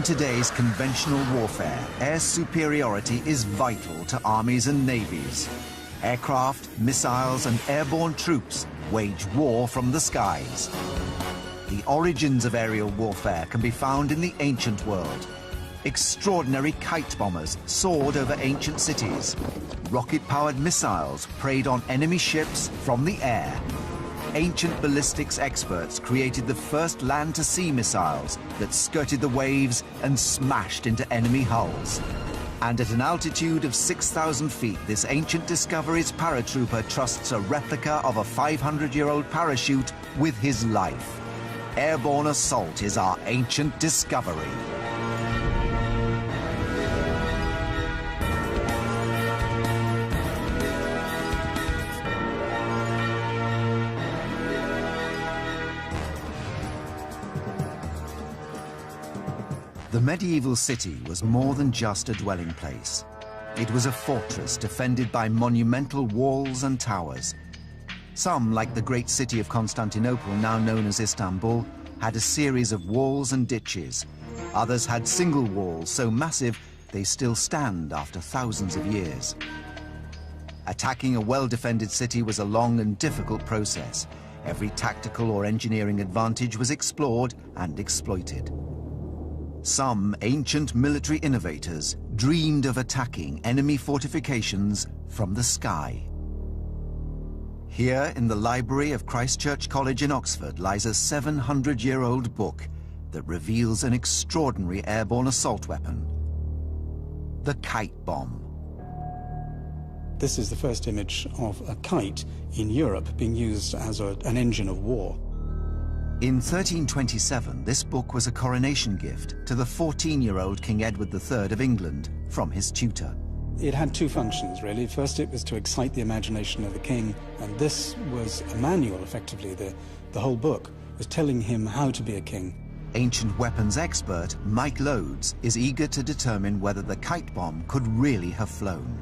In today's conventional warfare, air superiority is vital to armies and navies. Aircraft, missiles, and airborne troops wage war from the skies. The origins of aerial warfare can be found in the ancient world. Extraordinary kite bombers soared over ancient cities. Rocket-powered missiles preyed on enemy ships from the air. Ancient ballistics experts created the first land-to-sea missiles that skirted the waves and smashed into enemy hulls. And at an altitude of 6,000 feet, this ancient discovery's paratrooper trusts a replica of a 500-year-old parachute with his life. Airborne assault is our ancient discovery. The medieval city was more than just a dwelling place. It was a fortress defended by monumental walls and towers. Some, like the great city of Constantinople, now known as Istanbul, had a series of walls and ditches. Others had single walls so massive they still stand after thousands of years. Attacking a well-defended city was a long and difficult process. Every tactical or engineering advantage was explored and exploited. Some ancient military innovators dreamed of attacking enemy fortifications from the sky. Here in the library of Christ Church College in Oxford lies a 700-year-old book that reveals an extraordinary airborne assault weapon, the kite bomb. This is the first image of a kite in Europe being used as an engine of war. In 1327, this book was a coronation gift to the 14-year-old King Edward III of England from his tutor. It had two functions, really. First, it was to excite the imagination of the king, and this was a manual, effectively. The whole book was telling him how to be a king. Ancient weapons expert Mike Loades is eager to determine whether the kite bomb could really have flown.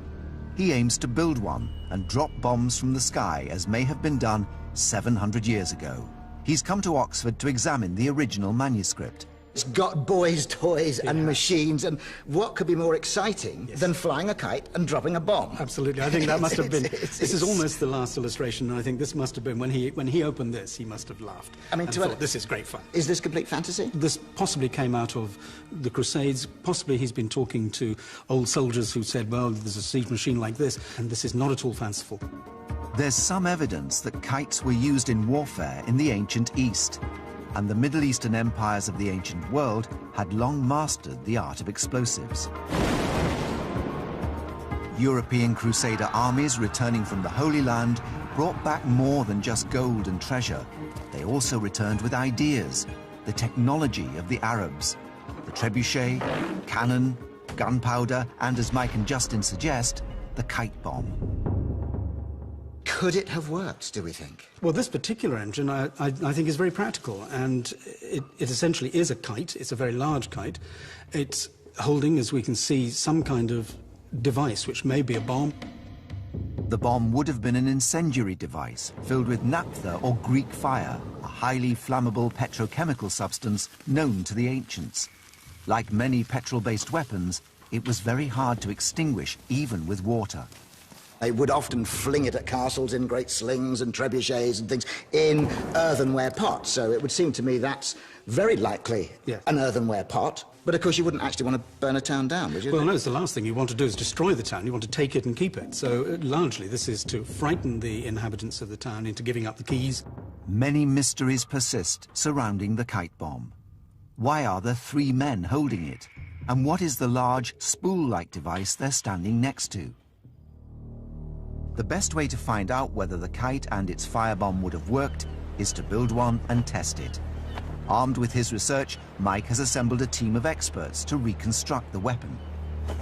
He aims to build one and drop bombs from the sky, as may have been done 700 years ago. He's come to Oxford to examine the original manuscript. It's got boys' toys and machines, and what could be more exciting than flying a kite and dropping a bomb? Absolutely. I think that must have been... This is almost the last illustration, and I think this must have been... When he opened this, he must have laughed. I mean, thought, this is great fun. Is this complete fantasy? This possibly came out of the Crusades. Possibly he's been talking to old soldiers who said, well, there's a siege machine like this, and this is not at all fanciful. There's some evidence that kites were used in warfare in the ancient East, and the Middle Eastern empires of the ancient world had long mastered the art of explosives. European Crusader armies returning from the Holy Land brought back more than just gold and treasure. They also returned with ideas, the technology of the Arabs, the trebuchet, cannon, gunpowder, and, as Mike and Justin suggest, the kite bomb. Could it have worked, do we think? Well, this particular engine, I think, is very practical, and it essentially is a kite. It's a very large kite. It's holding, as we can see, some kind of device, which may be a bomb. The bomb would have been an incendiary device filled with naphtha or Greek fire, a highly flammable petrochemical substance known to the ancients. Like many petrol-based weapons, it was very hard to extinguish, even with water. They would often fling it at castles in great slings and trebuchets and things in earthenware pots. So it would seem to me that's very likely an earthenware pot. But of course you wouldn't actually want to burn a town down, would you? Well, no, it's the last thing you want to do is destroy the town. You want to take it and keep it. So largely this is to frighten the inhabitants of the town into giving up the keys. Many mysteries persist surrounding the kite bomb. Why are there 3 men holding it? And what is the large spool-like device they're standing next to? The best way to find out whether the kite and its firebomb would have worked is to build one and test it. Armed with his research, Mike has assembled a team of experts to reconstruct the weapon.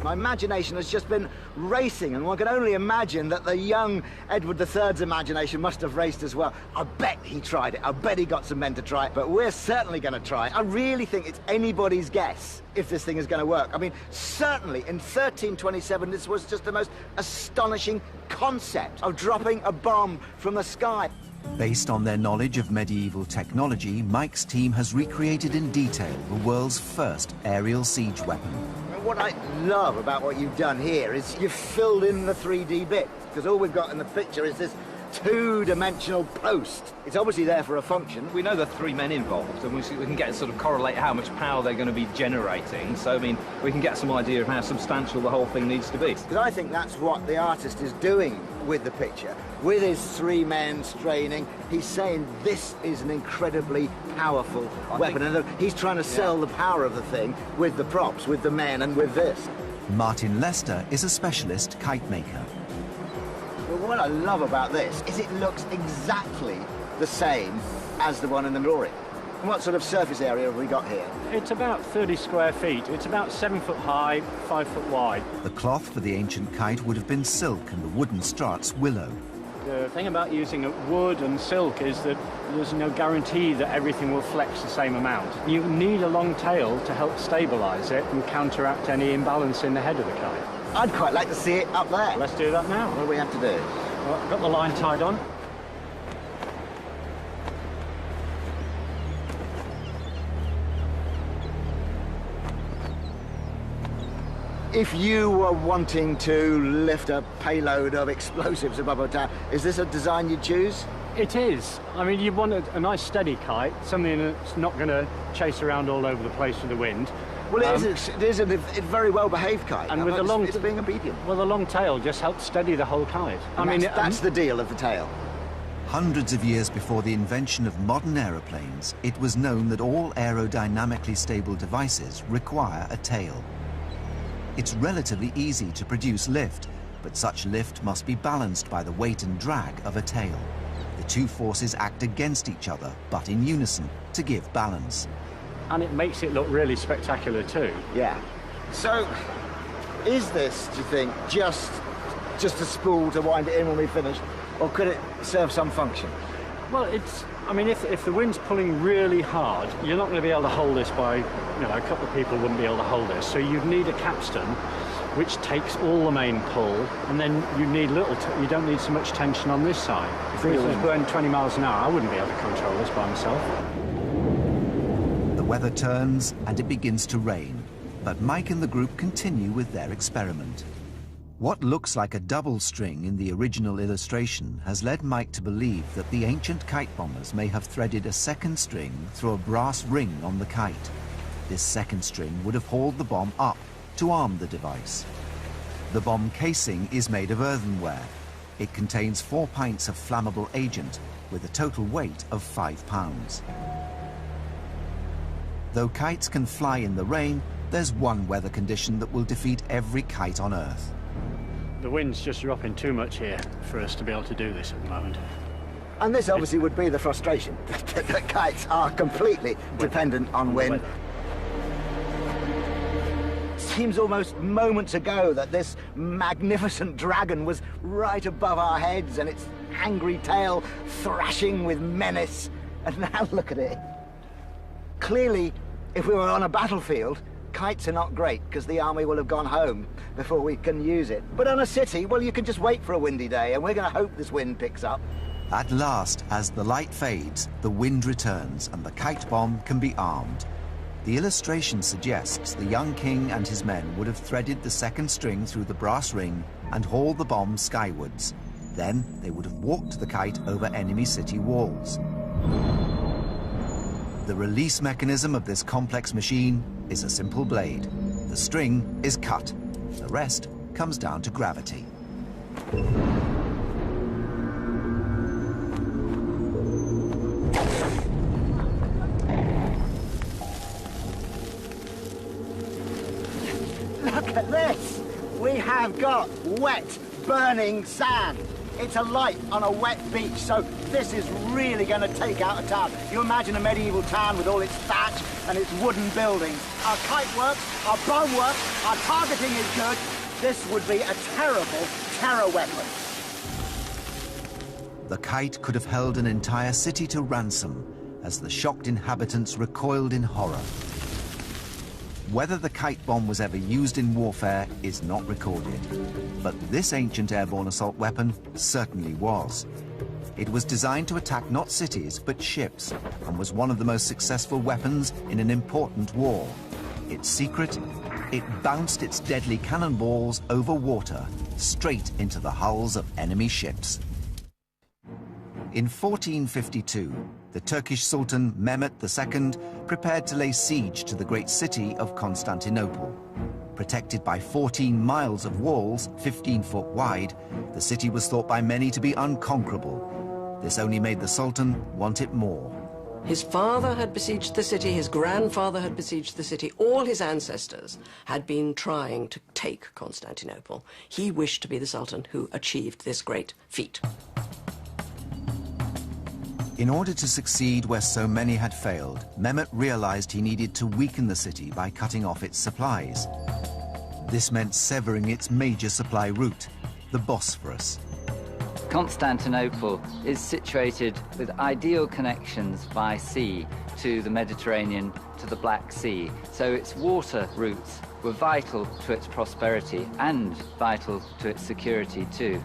My imagination has just been racing, and one can only imagine that the young Edward III's imagination must have raced as well. I bet he tried it. I bet he got some men to try it, but we're certainly going to try it. I really think it's anybody's guess if this thing is going to work. I mean, certainly in 1327, this was just the most astonishing concept of dropping a bomb from the sky. Based on their knowledge of medieval technology, Mike's team has recreated in detail the world's first aerial siege weapon. What I love about what you've done here is you've filled in the 3D bit, because all we've got in the picture is this two-dimensional post. It's obviously there for a function. We know there are 3 men involved, and we can get sort of correlate how much power they're going to be generating. So, I mean, we can get some idea of how substantial the whole thing needs to be. Because I think that's what the artist is doing with the picture. With his 3 men straining, he's saying this is an incredibly powerful weapon. And he's trying to sell the power of the thing with the props, with the men, and with this. Martin Lester is a specialist kite maker. But what I love about this is it looks exactly the same as the one in the drawing. And what sort of surface area have we got here? It's about 30 square feet. It's about 7 foot high, 5 foot wide. The cloth for the ancient kite would have been silk and the wooden struts willow. The thing about using wood and silk is that there's no guarantee that everything will flex the same amount. You need a long tail to help stabilise it and counteract any imbalance in the head of the kite. I'd quite like to see it up there. Let's do that now. What do we have to do? Well, I've got the line tied on. If you were wanting to lift a payload of explosives above a town, is this a design you'd choose? It is. I mean, you want a nice steady kite, something that's not going to chase around all over the place with the wind. Well, it is a very well-behaved kite. And with the long... It's being obedient. Well, the long tail just helps steady the whole kite. That's the deal of the tail. Hundreds of years before the invention of modern aeroplanes, it was known that all aerodynamically stable devices require a tail. It's relatively easy to produce lift, but such lift must be balanced by the weight and drag of a tail. The two forces act against each other, but in unison, to give balance. And it makes it look really spectacular too. Yeah. So, is this, do you think, just a spool to wind it in when we finish, or could it serve some function? Well, I mean, if the wind's pulling really hard, you're not going to be able to hold this by, a couple of people wouldn't be able to hold this. So you'd need a capstan, which takes all the main pull, and then you don't need so much tension on this side. If it was going 20 miles an hour, I wouldn't be able to control this by myself. The weather turns and it begins to rain, but Mike and the group continue with their experiment. What looks like a double string in the original illustration has led Mike to believe that the ancient kite bombers may have threaded a second string through a brass ring on the kite. This second string would have hauled the bomb up to arm the device. The bomb casing is made of earthenware. It contains 4 pints of flammable agent with a total weight of 5 pounds. Though kites can fly in the rain, there's one weather condition that will defeat every kite on Earth. The wind's just dropping too much here for us to be able to do this at the moment. And this obviously would be the frustration, that kites are completely dependent on wind. Seems almost moments ago that this magnificent dragon was right above our heads and its angry tail thrashing with menace. And now look at it. Clearly, if we were on a battlefield, kites are not great because the army will have gone home before we can use it. But on a city, well, you can just wait for a windy day, and we're going to hope this wind picks up. At last, as the light fades, the wind returns and the kite bomb can be armed. The illustration suggests the young king and his men would have threaded the second string through the brass ring and hauled the bomb skywards. Then they would have walked the kite over enemy city walls. The release mechanism of this complex machine is a simple blade. The string is cut. The rest comes down to gravity. Look at this! We have got wet, burning sand. It's a light on a wet beach, so this is really going to take out a town. You imagine a medieval town with all its thatch and its wooden buildings. Our kite works, our bomb works, our targeting is good. This would be a terrible terror weapon. The kite could have held an entire city to ransom as the shocked inhabitants recoiled in horror. Whether the kite bomb was ever used in warfare is not recorded, but this ancient airborne assault weapon certainly was. It was designed to attack not cities, but ships, and was one of the most successful weapons in an important war. Its secret? It bounced its deadly cannonballs over water, straight into the hulls of enemy ships. In 1452, the Turkish Sultan Mehmet II prepared to lay siege to the great city of Constantinople. Protected by 14 miles of walls, 15 foot wide, the city was thought by many to be unconquerable. This only made the Sultan want it more. His father had besieged the city, his grandfather had besieged the city, all his ancestors had been trying to take Constantinople. He wished to be the Sultan who achieved this great feat. In order to succeed where so many had failed, Mehmet realized he needed to weaken the city by cutting off its supplies. This meant severing its major supply route, the Bosphorus. Constantinople is situated with ideal connections by sea to the Mediterranean, to the Black Sea. So its water routes were vital to its prosperity and vital to its security too.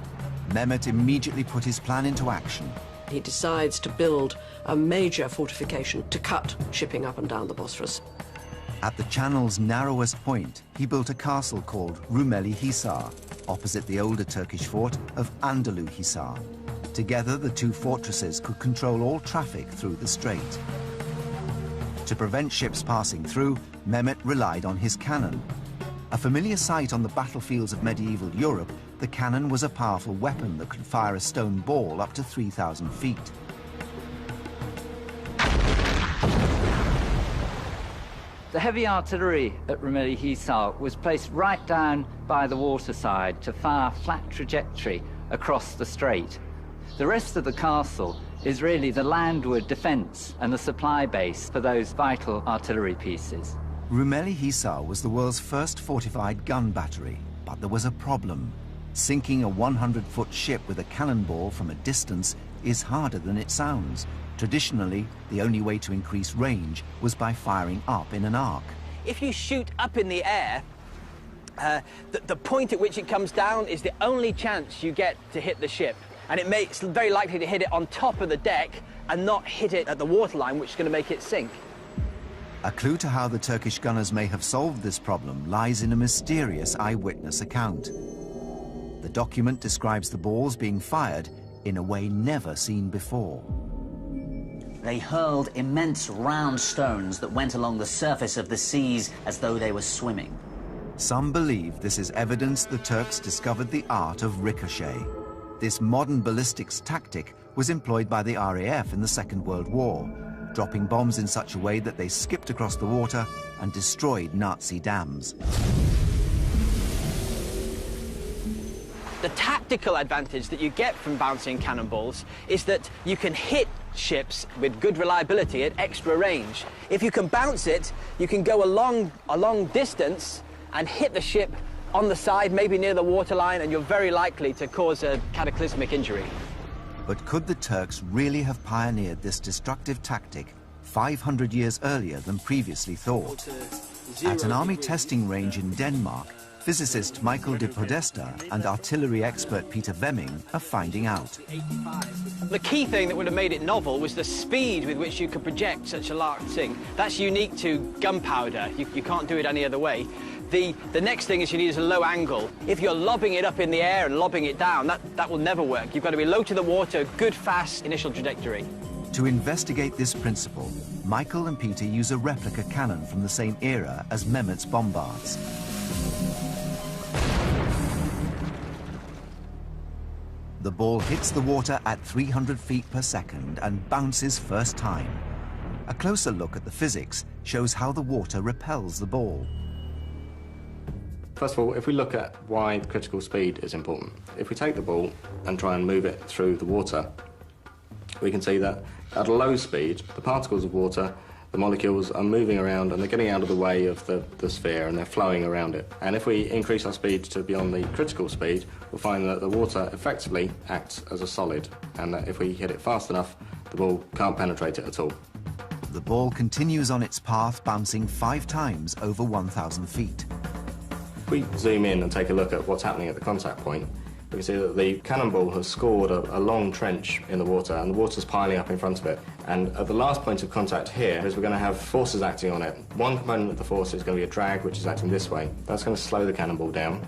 Mehmet immediately put his plan into action. He decides to build a major fortification to cut shipping up and down the Bosphorus. At the channel's narrowest point, he built a castle called Rumeli Hisar, opposite the older Turkish fort of Andalu Hisar. Together, the two fortresses could control all traffic through the strait. To prevent ships passing through, Mehmet relied on his cannon. A familiar sight on the battlefields of medieval Europe, the cannon was a powerful weapon that could fire a stone ball up to 3,000 feet. The heavy artillery at Rumeli Hisar was placed right down by the waterside to fire a flat trajectory across the strait. The rest of the castle is really the landward defence and the supply base for those vital artillery pieces. Rumeli Hisar was the world's first fortified gun battery, but there was a problem. Sinking a 100-foot ship with a cannonball from a distance is harder than it sounds. Traditionally, the only way to increase range was by firing up in an arc. If you shoot up in the air, the point at which it comes down is the only chance you get to hit the ship. And it's very likely to hit it on top of the deck and not hit it at the waterline, which is going to make it sink. A clue to how the Turkish gunners may have solved this problem lies in a mysterious eyewitness account. The document describes the balls being fired in a way never seen before. They hurled immense round stones that went along the surface of the seas as though they were swimming. Some believe this is evidence the Turks discovered the art of ricochet. This modern ballistics tactic was employed by the RAF in the Second World War, dropping bombs in such a way that they skipped across the water and destroyed Nazi dams. The tactical advantage that you get from bouncing cannonballs is that you can hit ships with good reliability at extra range. If you can bounce it, you can go a long distance and hit the ship on the side, maybe near the waterline, and you're very likely to cause a cataclysmic injury. But could the Turks really have pioneered this destructive tactic 500 years earlier than previously thought? At an army testing range in Denmark, physicist Michael de Podesta and artillery expert Peter Vemming are finding out. The key thing that would have made it novel was the speed with which you could project such a large thing. That's unique to gunpowder. You can't do it any other way. The next thing is you need a low angle. If you're lobbing it up in the air and lobbing it down, that will never work. You've got to be low to the water, good, fast initial trajectory. To investigate this principle, Michael and Peter use a replica cannon from the same era as Mehmet's bombards. The ball hits the water at 300 feet per second and bounces first time. A closer look at the physics shows how the water repels the ball. First of all, if we look at why the critical speed is important, if we take the ball and try and move it through the water, we can see that at a low speed, the particles of water, the molecules are moving around and they're getting out of the way of the sphere and they're flowing around it. And if we increase our speed to beyond the critical speed, we'll find that the water effectively acts as a solid, and that if we hit it fast enough, the ball can't penetrate it at all. The ball continues on its path, bouncing 5 times over 1,000 feet. If we zoom in and take a look at what's happening at the contact point, we can see that the cannonball has scored a long trench in the water, and the water's piling up in front of it. And at the last point of contact here is we're going to have forces acting on it. One component of the force is going to be a drag, which is acting this way. That's going to slow the cannonball down.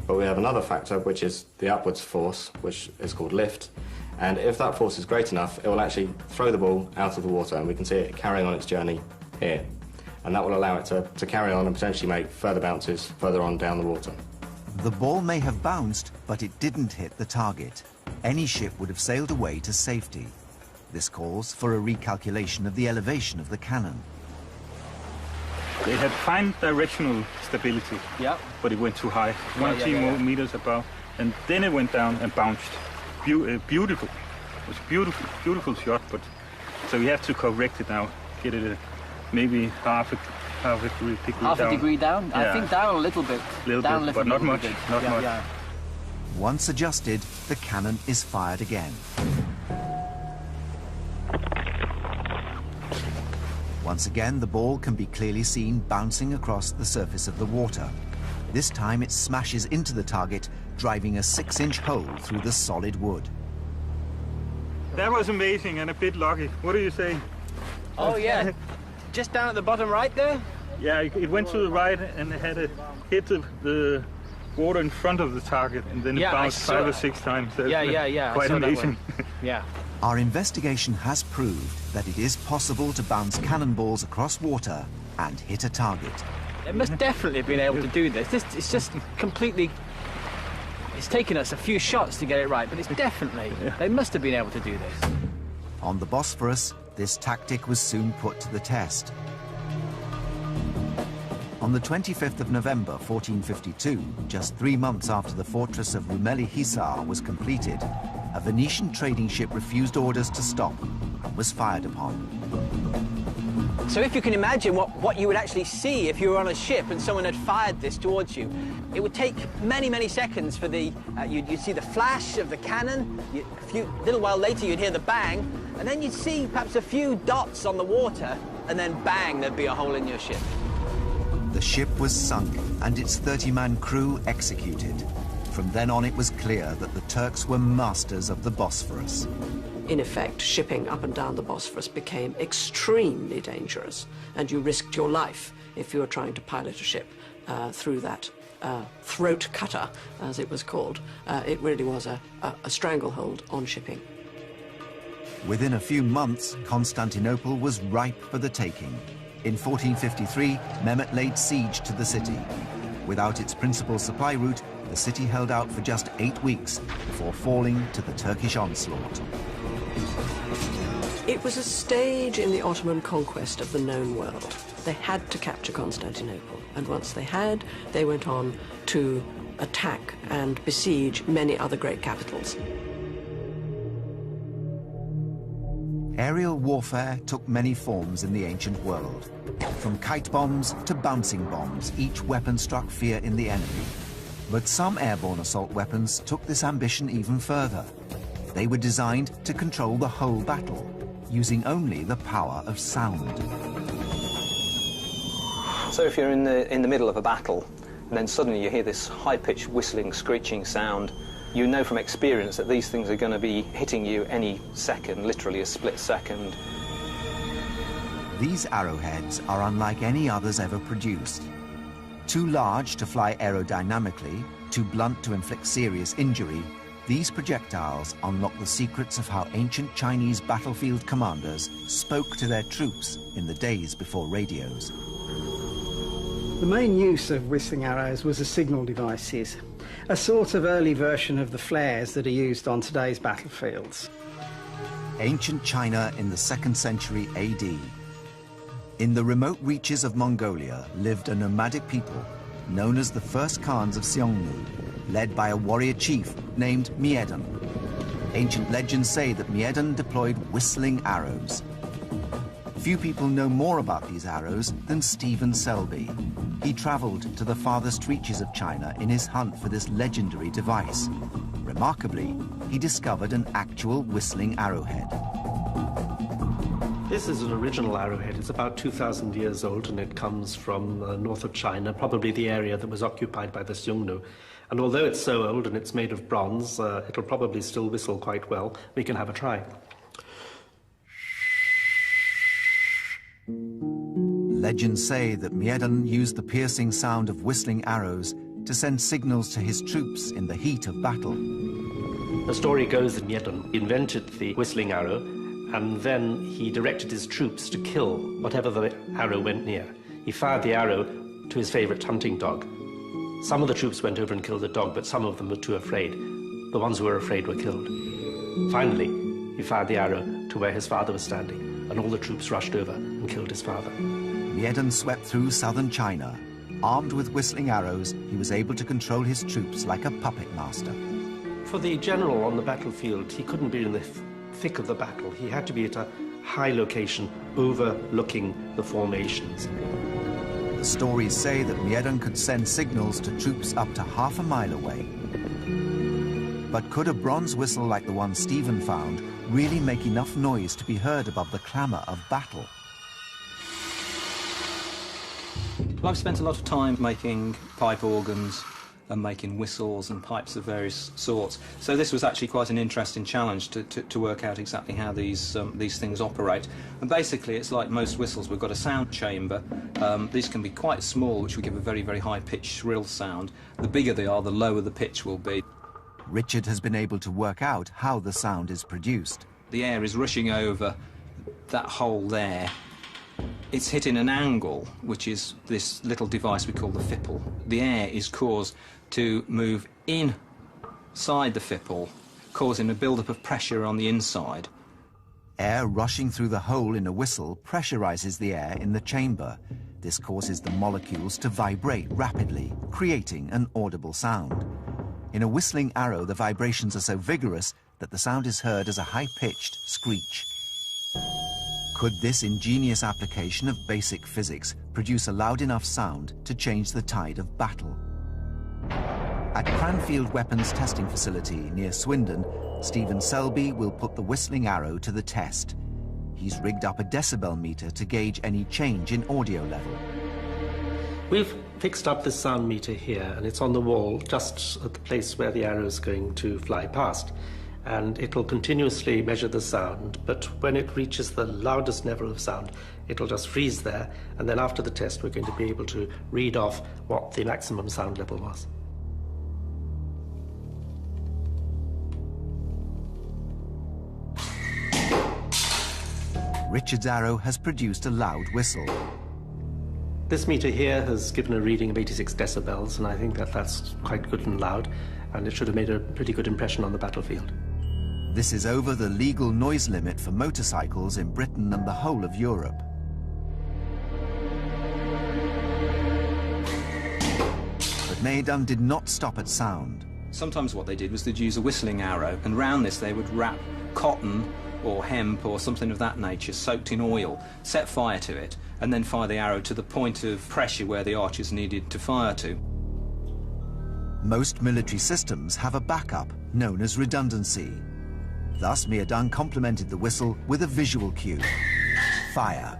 But we have another factor, which is the upwards force, which is called lift. And if that force is great enough, it will actually throw the ball out of the water, and we can see it carrying on its journey here. And that will allow it to carry on and potentially make further bounces further on down the water. The ball may have bounced, but it didn't hit the target. Any ship would have sailed away to safety. This calls for a recalculation of the elevation of the cannon. They had fine directional stability, but it went too high, 1 meters above, and then it went down and bounced. Beautiful. It was a beautiful shot, but so we have to correct it now, get it maybe half a degree down. Half a degree down? Yeah. I think down a little bit. But not much. Not much. Yeah. Once adjusted, the cannon is fired again. Once again, the ball can be clearly seen bouncing across the surface of the water. This time it smashes into the target, driving a 6-inch hole through the solid wood. That was amazing and a bit lucky. What do you say? Oh, yeah. Just down at the bottom right there? Yeah, it went to the right and it had hit the water in front of the target, and then it bounced 5 or 6 times. That's quite amazing. Yeah. Our investigation has proved that it is possible to bounce cannonballs across water and hit a target. They must definitely have been able to do this. It's just completely... It's taken us a few shots to get it right, but it's definitely... They must have been able to do this. On the Bosphorus, this tactic was soon put to the test. On the 25th of November 1452, just 3 months after the fortress of Rumeli Hisar was completed, a Venetian trading ship refused orders to stop and was fired upon. So if you can imagine what you would actually see if you were on a ship and someone had fired this towards you, it would take many, many seconds for the... you'd see the flash of the cannon, a little while later you'd hear the bang, and then you'd see perhaps a few dots on the water, and then bang, there'd be a hole in your ship. The ship was sunk and its 30-man crew executed. From then on, it was clear that the Turks were masters of the Bosphorus. In effect, shipping up and down the Bosphorus became extremely dangerous, and you risked your life if you were trying to pilot a ship through that throat cutter, as it was called. It really was a stranglehold on shipping. Within a few months, Constantinople was ripe for the taking. In 1453, Mehmet laid siege to the city. Without its principal supply route, the city held out for just 8 weeks before falling to the Turkish onslaught. It was a stage in the Ottoman conquest of the known world. They had to capture Constantinople, and once they had, they went on to attack and besiege many other great capitals. Aerial warfare took many forms in the ancient world. From kite bombs to bouncing bombs, each weapon struck fear in the enemy. But some airborne assault weapons took this ambition even further. They were designed to control the whole battle, using only the power of sound. So if you're in the middle of a battle, and then suddenly you hear this high-pitched whistling, screeching sound, you know from experience that these things are going to be hitting you any second, literally a split second. These arrowheads are unlike any others ever produced. Too large to fly aerodynamically, too blunt to inflict serious injury, these projectiles unlock the secrets of how ancient Chinese battlefield commanders spoke to their troops in the days before radios. The main use of whistling arrows was as signal devices, a sort of early version of the flares that are used on today's battlefields. Ancient China in the 2nd century AD. In the remote reaches of Mongolia lived a nomadic people known as the first Khans of Xiongnu, led by a warrior chief named Miedan. Ancient legends say that Miedan deployed whistling arrows. Few people know more about these arrows than Stephen Selby. He traveled to the farthest reaches of China in his hunt for this legendary device. Remarkably, he discovered an actual whistling arrowhead. This is an original arrowhead. It's about 2,000 years old, and it comes from north of China, probably the area that was occupied by the Xiongnu. And although it's so old and it's made of bronze, it'll probably still whistle quite well. We can have a try. Legends say that Miedan used the piercing sound of whistling arrows to send signals to his troops in the heat of battle. The story goes that Miedan invented the whistling arrow, and then he directed his troops to kill whatever the arrow went near. He fired the arrow to his favorite hunting dog. Some of the troops went over and killed the dog, but some of them were too afraid. The ones who were afraid were killed. Finally, he fired the arrow to where his father was standing, and all the troops rushed over and killed his father. Miedan swept through southern China. Armed with whistling arrows, he was able to control his troops like a puppet master. For the general on the battlefield, he couldn't be in the thick of the battle. He had to be at a high location overlooking the formations. The stories say that Miedan could send signals to troops up to half a mile away. But could a bronze whistle like the one Stephen found really make enough noise to be heard above the clamour of battle? Well, I've spent a lot of time making pipe organs and making whistles and pipes of various sorts. So this was actually quite an interesting challenge to work out exactly how these things operate. And basically, it's like most whistles. We've got a sound chamber. These can be quite small, which will give a very, very high-pitched shrill sound. The bigger they are, the lower the pitch will be. Richard has been able to work out how the sound is produced. The air is rushing over that hole there. It's hitting an angle, which is this little device we call the fipple. The air is caused to move inside the fipple, causing a build-up of pressure on the inside. Air rushing through the hole in a whistle pressurizes the air in the chamber. This causes the molecules to vibrate rapidly, creating an audible sound. In a whistling arrow, the vibrations are so vigorous that the sound is heard as a high-pitched screech. Could this ingenious application of basic physics produce a loud enough sound to change the tide of battle? At Cranfield Weapons Testing Facility near Swindon, Stephen Selby will put the whistling arrow to the test. He's rigged up a decibel meter to gauge any change in audio level. We've fixed up this sound meter here, and it's on the wall just at the place where the arrow is going to fly past. And it'll continuously measure the sound, but when it reaches the loudest level of sound, it'll just freeze there, and then after the test, we're going to be able to read off what the maximum sound level was. Richard's arrow has produced a loud whistle. This meter here has given a reading of 86 decibels, and I think that's quite good and loud, and it should have made a pretty good impression on the battlefield. This is over the legal noise limit for motorcycles in Britain and the whole of Europe. But Miedan did not stop at sound. Sometimes what they did was they'd use a whistling arrow, and round this they would wrap cotton or hemp or something of that nature soaked in oil, set fire to it, and then fire the arrow to the point of pressure where the archers needed to fire to. Most military systems have a backup known as redundancy. Thus, Miedan complemented the whistle with a visual cue: fire.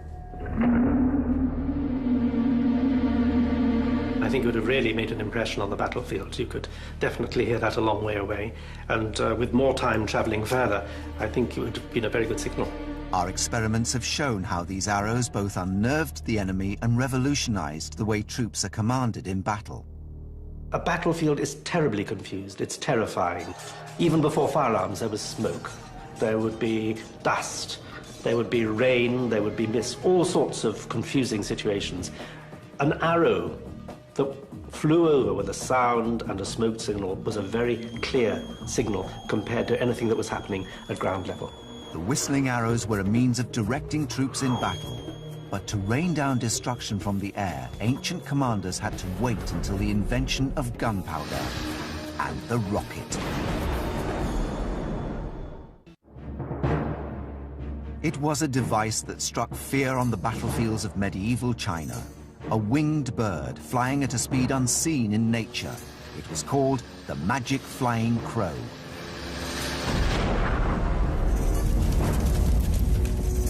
I think it would have really made an impression on the battlefield. You could definitely hear that a long way away, and with more time travelling further, I think it would have been a very good signal. Our experiments have shown how these arrows both unnerved the enemy and revolutionized the way troops are commanded in battle. A battlefield is terribly confused. It's terrifying. Even before firearms, there was smoke. There would be dust. There would be rain. There would be mist. All sorts of confusing situations. An arrow that flew over with a sound and a smoke signal was a very clear signal compared to anything that was happening at ground level. The whistling arrows were a means of directing troops in battle. But to rain down destruction from the air, ancient commanders had to wait until the invention of gunpowder and the rocket. It was a device that struck fear on the battlefields of medieval China. A winged bird flying at a speed unseen in nature. It was called the Magic Flying Crow.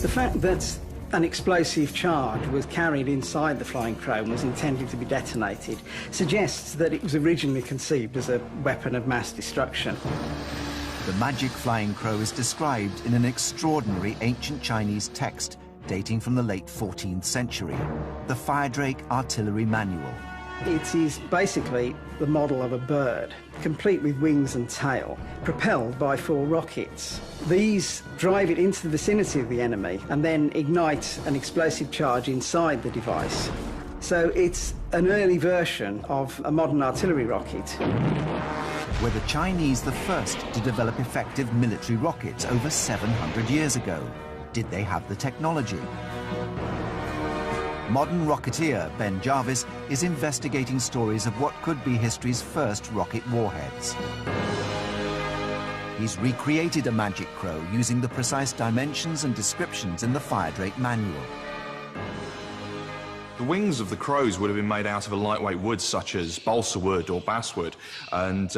The fact that an explosive charge was carried inside the flying crow and was intended to be detonated suggests that it was originally conceived as a weapon of mass destruction. The magic flying crow is described in an extraordinary ancient Chinese text dating from the late 14th century, the Fire Drake Artillery Manual. It is basically the model of a bird, complete with wings and tail, propelled by 4 rockets. These drive it into the vicinity of the enemy and then ignite an explosive charge inside the device. So it's an early version of a modern artillery rocket. Were the Chinese the first to develop effective military rockets over 700 years ago? Did they have the technology? Modern rocketeer Ben Jarvis is investigating stories of what could be history's first rocket warheads. He's recreated a magic crow using the precise dimensions and descriptions in the Fire Drake Manual. The wings of the crows would have been made out of a lightweight wood such as balsa wood or basswood, and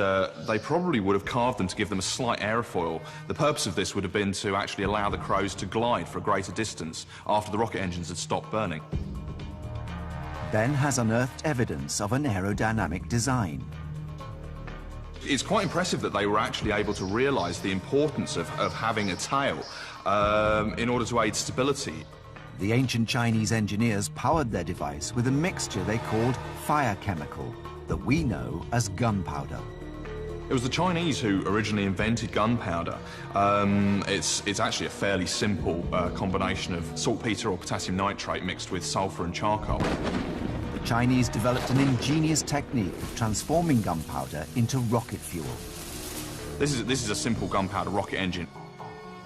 they probably would have carved them to give them a slight aerofoil. The purpose of this would have been to actually allow the crows to glide for a greater distance after the rocket engines had stopped burning. Ben has unearthed evidence of an aerodynamic design. It's quite impressive that they were actually able to realise the importance of having a tail in order to aid stability. The ancient Chinese engineers powered their device with a mixture they called fire chemical, that we know as gunpowder. It was the Chinese who originally invented gunpowder. It's actually a fairly simple combination of saltpeter or potassium nitrate mixed with sulphur and charcoal. The Chinese developed an ingenious technique of transforming gunpowder into rocket fuel. This is a simple gunpowder rocket engine.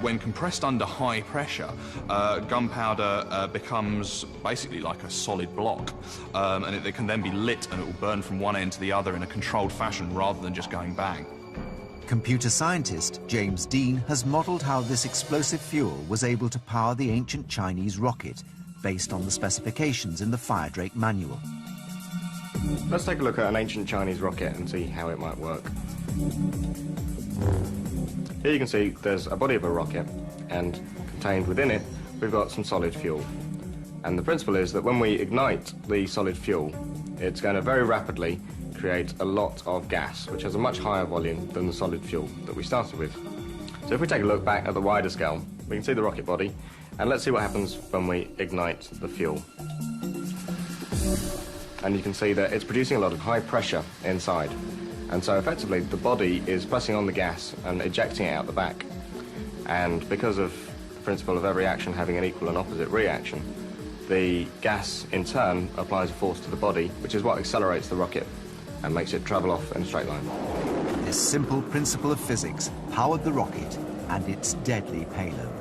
When compressed under high pressure, gunpowder becomes basically like a solid block, and it can then be lit and it will burn from one end to the other in a controlled fashion rather than just going bang. Computer scientist James Dean has modelled how this explosive fuel was able to power the ancient Chinese rocket, based on the specifications in the Fire Drake Manual. Let's take a look at an ancient Chinese rocket and see how it might work. Here you can see there's a body of a rocket, and contained within it we've got some solid fuel. And the principle is that when we ignite the solid fuel, it's going to very rapidly create a lot of gas, which has a much higher volume than the solid fuel that we started with. So if we take a look back at the wider scale, we can see the rocket body, and let's see what happens when we ignite the fuel. And you can see that it's producing a lot of high pressure inside. And so effectively the body is pressing on the gas and ejecting it out the back. And because of the principle of every action having an equal and opposite reaction, the gas in turn applies a force to the body, which is what accelerates the rocket and makes it travel off in a straight line. This simple principle of physics powered the rocket and its deadly payload.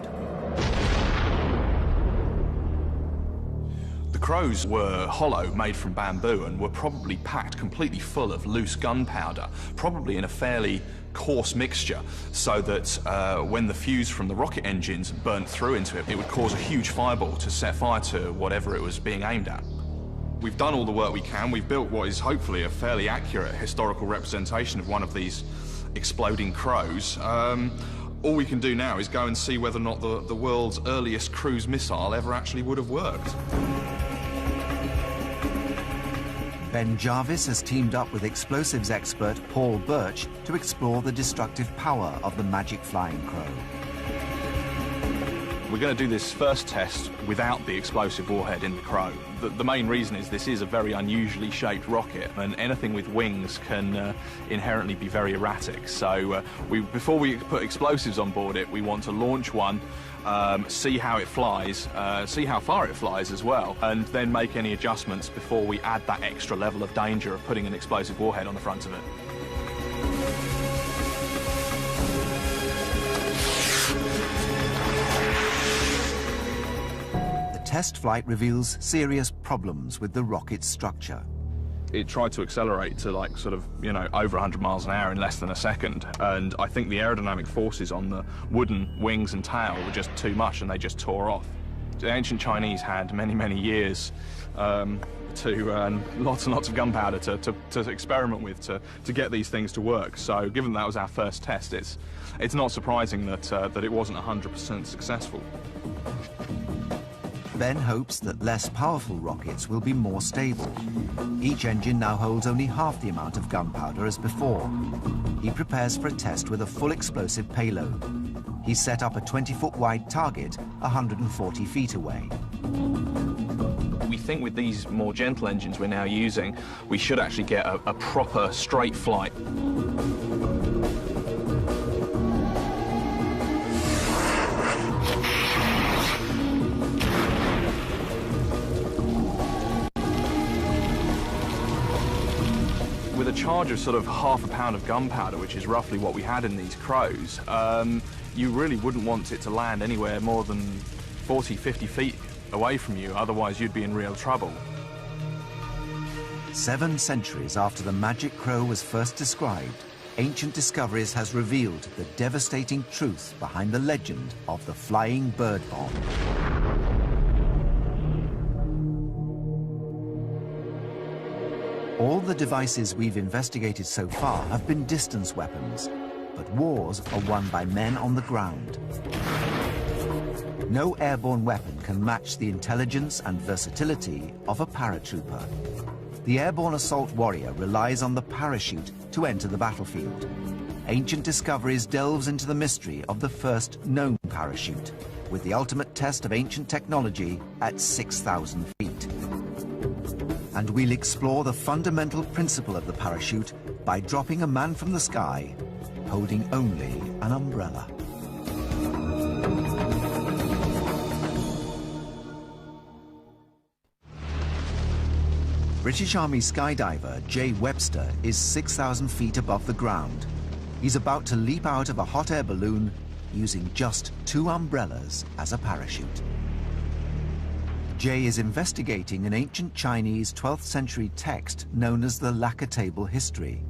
The crows were hollow, made from bamboo, and were probably packed completely full of loose gunpowder, probably in a fairly coarse mixture, so that when the fuse from the rocket engines burnt through into it, it would cause a huge fireball to set fire to whatever it was being aimed at. We've done all the work we can. We've built what is hopefully a fairly accurate historical representation of one of these exploding crows. All we can do now is go and see whether or not the world's earliest cruise missile ever actually would have worked. Ben Jarvis has teamed up with explosives expert Paul Birch to explore the destructive power of the magic flying crow. We're going to do this first test without the explosive warhead in the crow. The main reason is this is a very unusually shaped rocket, and anything with wings can inherently be very erratic. So before we put explosives on board it, we want to launch one, see how it flies, see how far it flies as well, and then make any adjustments before we add that extra level of danger of putting an explosive warhead on the front of it. Test flight reveals serious problems with the rocket's structure. It tried to accelerate to like sort of, you know, over 100 miles an hour in less than a second, and I think the aerodynamic forces on the wooden wings and tail were just too much and they just tore off. The ancient Chinese had many years to lots and lots of gunpowder to experiment with to get these things to work. So given that was our first test, it's not surprising that it wasn't 100% successful. Ben hopes that less powerful rockets will be more stable. Each engine now holds only half the amount of gunpowder as before. He prepares for a test with a full explosive payload. He set up a 20-foot wide target 140 feet away. We think with these more gentle engines we're now using, we should actually get a proper straight flight. With a charge of sort of half a pound of gunpowder, which is roughly what we had in these Crows, you really wouldn't want it to land anywhere more than 40, 50 feet away from you, otherwise you'd be in real trouble. 7 centuries after the magic crow was first described, Ancient Discoveries has revealed the devastating truth behind the legend of the flying bird bomb. All the devices we've investigated so far have been distance weapons, but wars are won by men on the ground. No airborne weapon can match the intelligence and versatility of a paratrooper. The airborne assault warrior relies on the parachute to enter the battlefield. Ancient Discoveries delves into the mystery of the first known parachute, with the ultimate test of ancient technology at 6,000 feet. And we'll explore the fundamental principle of the parachute by dropping a man from the sky, holding only an umbrella. British Army skydiver Jay Webster is 6,000 feet above the ground. He's about to leap out of a hot air balloon using just 2 umbrellas as a parachute. Jay is investigating an ancient Chinese 12th century text known as the Lacquer Table History.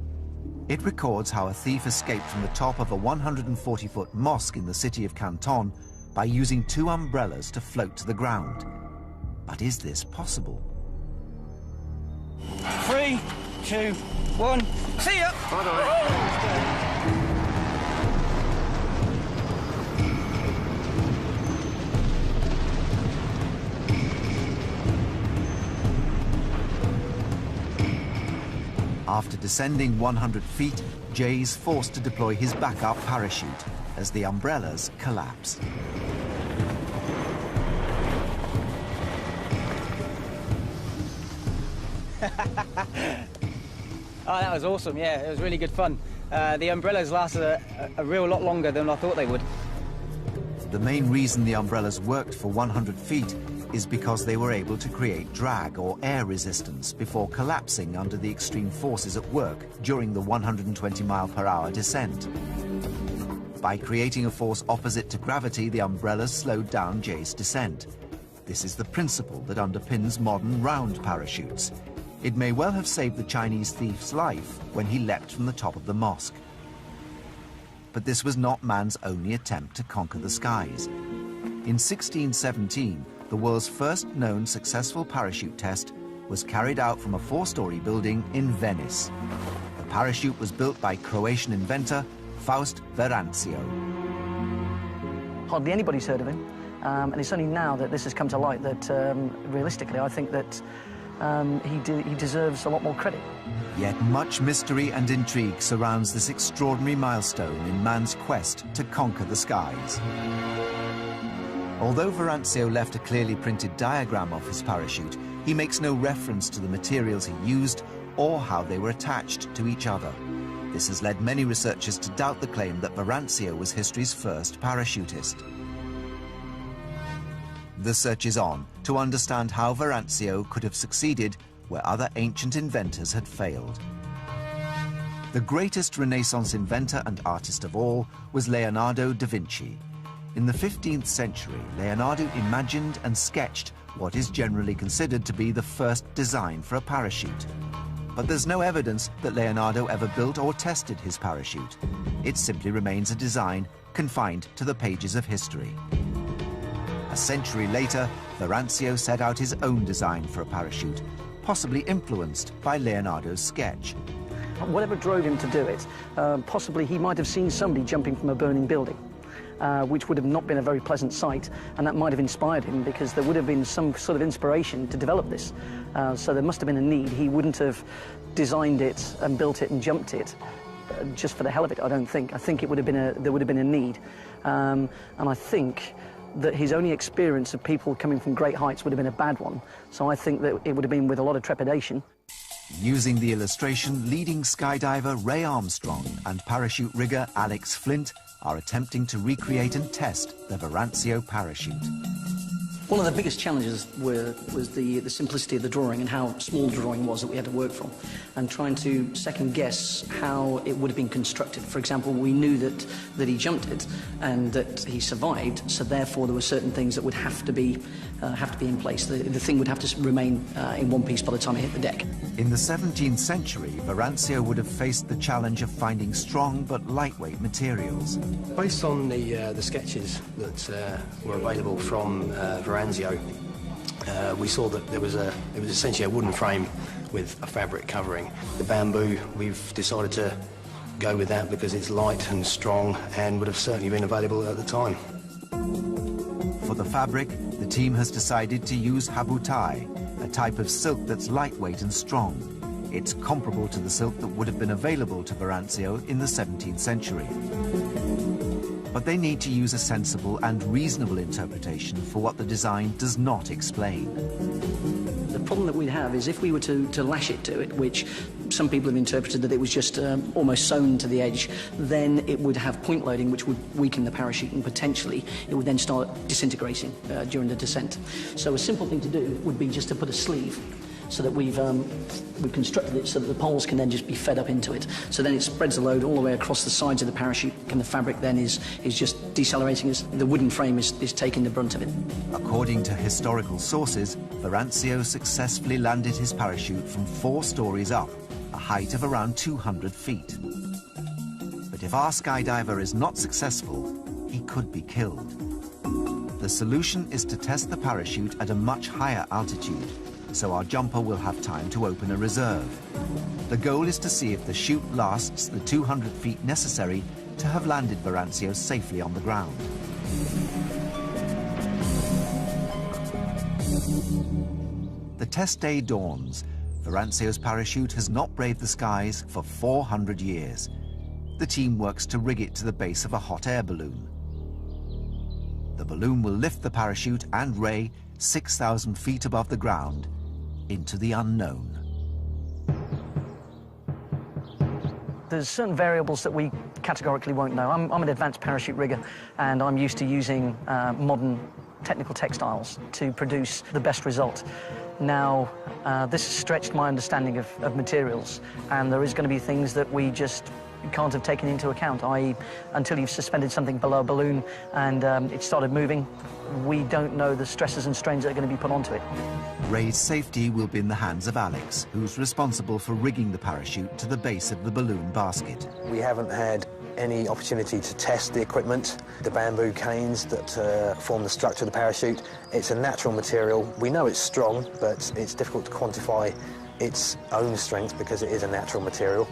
It records how a thief escaped from the top of a 140-foot mosque in the city of Canton by using 2 umbrellas to float to the ground. But is this possible? 3, 2, 1, see ya! After descending 100 feet, Jay's forced to deploy his backup parachute as the umbrellas collapse. Oh, that was awesome, yeah, it was really good fun. The umbrellas lasted a real lot longer than I thought they would. The main reason the umbrellas worked for 100 feet is because they were able to create drag or air resistance before collapsing under the extreme forces at work during the 120-mile-per-hour descent. By creating a force opposite to gravity, the umbrellas slowed down Jay's descent. This is the principle that underpins modern round parachutes. It may well have saved the Chinese thief's life when he leapt from the top of the mosque. But this was not man's only attempt to conquer the skies. In 1617, the world's first known successful parachute test was carried out from a 4-story building in Venice. The parachute was built by Croatian inventor Faust Verancio. Hardly anybody's heard of him, and it's only now that this has come to light that, realistically, I think that he deserves a lot more credit. Yet much mystery and intrigue surrounds this extraordinary milestone in man's quest to conquer the skies. Although Verancio left a clearly printed diagram of his parachute, he makes no reference to the materials he used or how they were attached to each other. This has led many researchers to doubt the claim that Verancio was history's first parachutist. The search is on to understand how Verancio could have succeeded where other ancient inventors had failed. The greatest Renaissance inventor and artist of all was Leonardo da Vinci. In the 15th century, Leonardo imagined and sketched what is generally considered to be the first design for a parachute. But there's no evidence that Leonardo ever built or tested his parachute. It simply remains a design confined to the pages of history. A century later, Verancio set out his own design for a parachute, possibly influenced by Leonardo's sketch. Whatever drove him to do it, possibly he might have seen somebody jumping from a burning building. which would have not been a very pleasant sight, and that might have inspired him, because there would have been some sort of inspiration to develop this. So there must have been a need. He wouldn't have designed it and built it and jumped it just for the hell of it, I don't think. I think it would have been there would have been a need. And I think that his only experience of people coming from great heights would have been a bad one. So I think that it would have been with a lot of trepidation. Using the illustration, leading skydiver Ray Armstrong and parachute rigger Alex Flint are attempting to recreate and test the Verancio parachute. One of the biggest challenges was the simplicity of the drawing and how small the drawing was that we had to work from, and trying to second guess how it would have been constructed. For example, we knew that he jumped it and that he survived, so therefore there were certain things that would have to be in place. The thing would have to remain in one piece by the time it hit the deck. In the 17th century, Verancio would have faced the challenge of finding strong but lightweight materials. Based on the sketches that were available from Verancio, we saw that it was essentially a wooden frame with a fabric covering. The bamboo, we've decided to go with that because it's light and strong and would have certainly been available at the time. For the fabric, the team has decided to use habutai, a type of silk that's lightweight and strong. It's comparable to the silk that would have been available to Verancio in the 17th century. But they need to use a sensible and reasonable interpretation for what the design does not explain. The problem that we'd have is if we were to lash it to it, which some people have interpreted that it was just almost sewn to the edge, then it would have point loading, which would weaken the parachute, and potentially it would then start disintegrating during the descent. So a simple thing to do would be just to put a sleeve, so that we've constructed it so that the poles can then just be fed up into it. So then it spreads the load all the way across the sides of the parachute, and the fabric then is just decelerating as the wooden frame is taking the brunt of it. According to historical sources, Verancio successfully landed his parachute from 4 stories up, a height of around 200 feet. But if our skydiver is not successful, he could be killed. The solution is to test the parachute at a much higher altitude, so our jumper will have time to open a reserve. The goal is to see if the chute lasts the 200 feet necessary to have landed Verancio safely on the ground. The test day dawns. Verancio's parachute has not braved the skies for 400 years. The team works to rig it to the base of a hot air balloon. The balloon will lift the parachute and Ray 6,000 feet above the ground into the unknown. There's certain variables that we categorically won't know. I'm an advanced parachute rigger, and I'm used to using modern technical textiles to produce the best result. Now, this has stretched my understanding of materials, and there is going to be things that we just can't have taken into account, i.e. until you've suspended something below a balloon and it started moving, we don't know the stresses and strains that are going to be put onto it. Ray's safety will be in the hands of Alex, who's responsible for rigging the parachute to the base of the balloon basket. We haven't had any opportunity to test the equipment, the bamboo canes that form the structure of the parachute. It's a natural material. We know it's strong, but it's difficult to quantify its own strength because it is a natural material.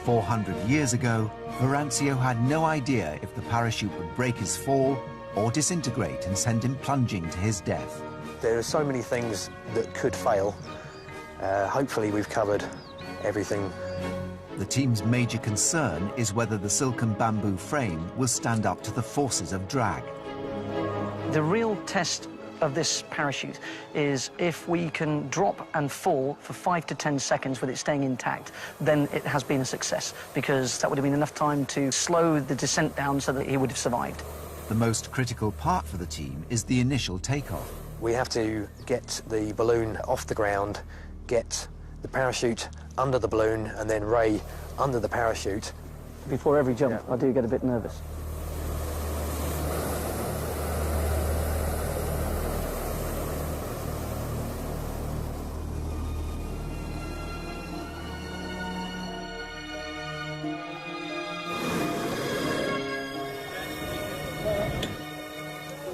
400 years ago, Verancio had no idea if the parachute would break his fall or disintegrate and send him plunging to his death. There are so many things that could fail. Hopefully we've covered everything. The team's major concern is whether the silken bamboo frame will stand up to the forces of drag. The real test of this parachute is if we can drop and fall for 5 to 10 seconds with it staying intact, then it has been a success, because that would have been enough time to slow the descent down so that he would have survived. The most critical part for the team is the initial takeoff. We have to get the balloon off the ground, get the parachute under the balloon, and then Ray under the parachute. Before every jump, I do get a bit nervous.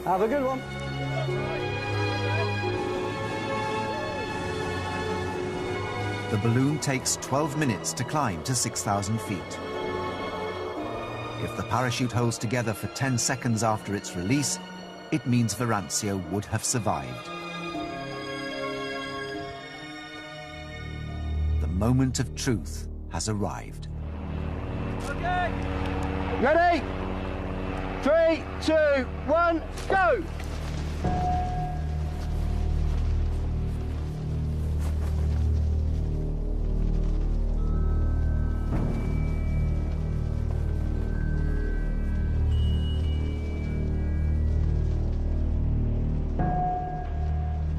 Have a good one. The balloon takes 12 minutes to climb to 6,000 feet. If the parachute holds together for 10 seconds after its release, it means Verancio would have survived. The moment of truth has arrived. Okay. Ready? 3, 2, 1, go!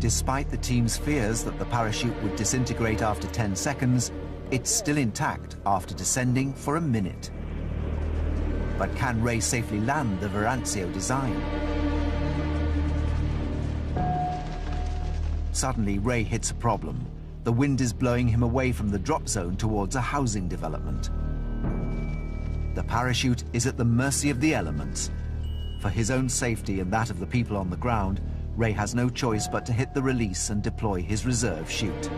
Despite the team's fears that the parachute would disintegrate after 10 seconds, it's still intact after descending for a minute. But can Ray safely land the Verancio design? Suddenly, Ray hits a problem. The wind is blowing him away from the drop zone towards a housing development. The parachute is at the mercy of the elements. For his own safety and that of the people on the ground, Ray has no choice but to hit the release and deploy his reserve chute.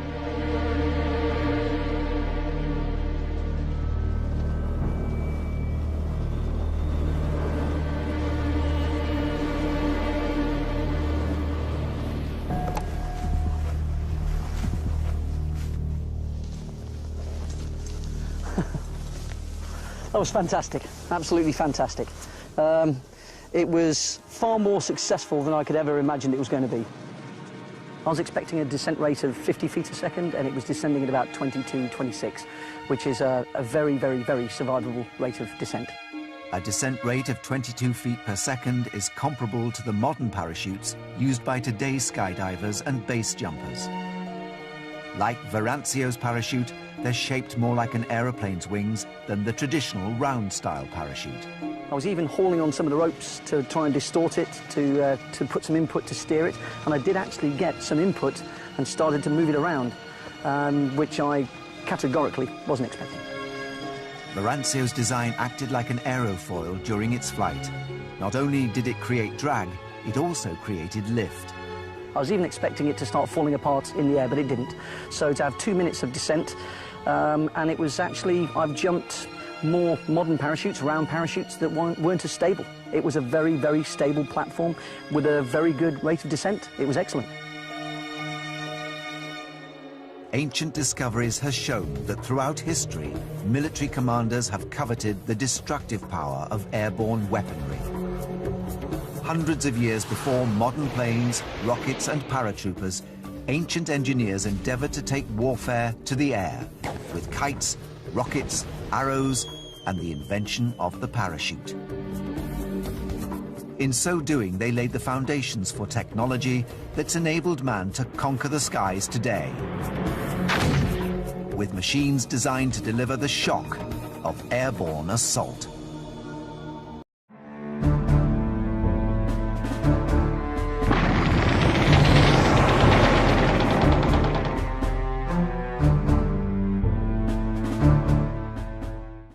That was fantastic, absolutely fantastic. It was far more successful than I could ever imagine it was going to be. I was expecting a descent rate of 50 feet a second, and it was descending at about 22, 26, which is a very, very, very survivable rate of descent. A descent rate of 22 feet per second is comparable to the modern parachutes used by today's skydivers and base jumpers. Like Verancio's parachute, they're shaped more like an aeroplane's wings than the traditional round-style parachute. I was even hauling on some of the ropes to try and distort it, to put some input to steer it, and I did actually get some input and started to move it around, which I categorically wasn't expecting. Verancio's design acted like an aerofoil during its flight. Not only did it create drag, it also created lift. I was even expecting it to start falling apart in the air, but it didn't. So to have 2 minutes of descent, and it was actually, I've jumped more modern parachutes, round parachutes, that weren't as stable. It was a very, very stable platform with a very good rate of descent. It was excellent. Ancient discoveries has shown that throughout history, military commanders have coveted the destructive power of airborne weaponry. Hundreds of years before modern planes, rockets and paratroopers, ancient engineers endeavored to take warfare to the air with kites, rockets, arrows, and the invention of the parachute. In so doing, they laid the foundations for technology that's enabled man to conquer the skies today, with machines designed to deliver the shock of airborne assault.